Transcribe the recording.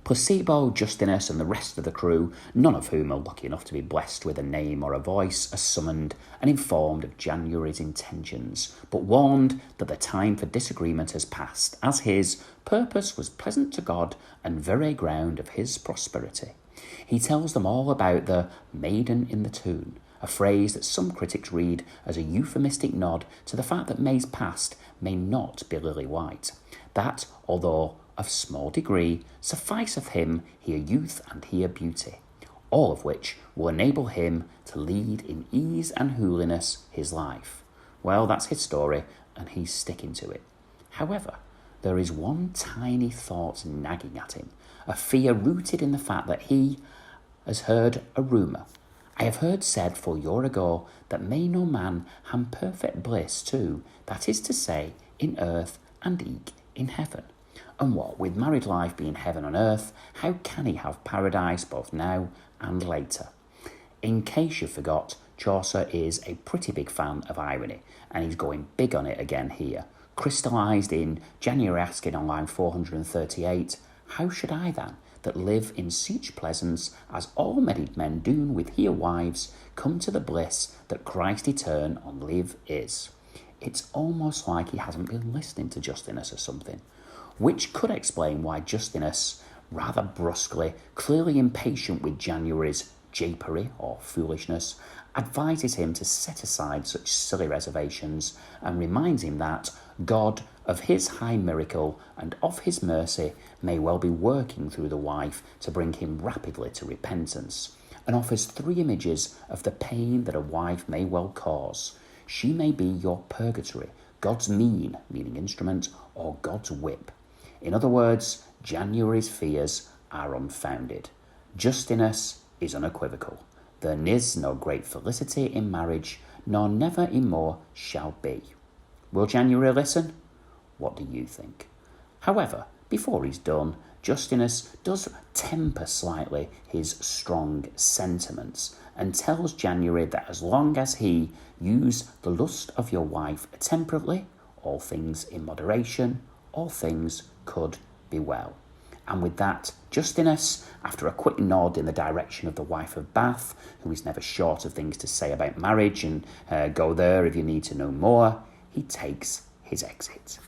Placebo, Justinus and the rest of the crew, none of whom are lucky enough to be blessed with a name or a voice, are summoned and informed of January's intentions, but warned that the time for disagreement has passed, as his purpose was pleasant to God and very ground of his prosperity. He tells them all about the maiden in the tune, a phrase that some critics read as a euphemistic nod to the fact that May's past may not be lily white, that, although of small degree, sufficeth him here youth and here beauty, all of which will enable him to lead in ease and holiness his life. Well, that's his story, and he's sticking to it. However, there is one tiny thought nagging at him, a fear rooted in the fact that he has heard a rumour. I have heard said 4 years ago that may no man have perfect bliss too, that is to say, in earth and eke in heaven. And what with married life being heaven on earth, how can he have paradise both now and later? In case you forgot, Chaucer is a pretty big fan of irony, and he's going big on it again here, crystallised in January asking on line 438, how should I then, that live in such pleasance as all married men do with here wives, come to the bliss that Christ etern on live is? It's almost like he hasn't been listening to Justinus or something, which could explain why Justinus, rather brusquely, clearly impatient with January's japery or foolishness, advises him to set aside such silly reservations and reminds him that God, of his high miracle and of his mercy, may well be working through the wife to bring him rapidly to repentance, and offers 3 images of the pain that a wife may well cause. She may be your purgatory, God's mean, meaning instrument, or God's whip. In other words, January's fears are unfounded. Justinus is unequivocal. There is no great felicity in marriage, nor never in more shall be. Will January listen? What do you think? However, before he's done, Justinus does temper slightly his strong sentiments and tells January that as long as he use the lust of your wife temperately, all things in moderation, all things could be well. And with that, Justinus, after a quick nod in the direction of the wife of Bath, who is never short of things to say about marriage, and go there if you need to know more, he takes his exit.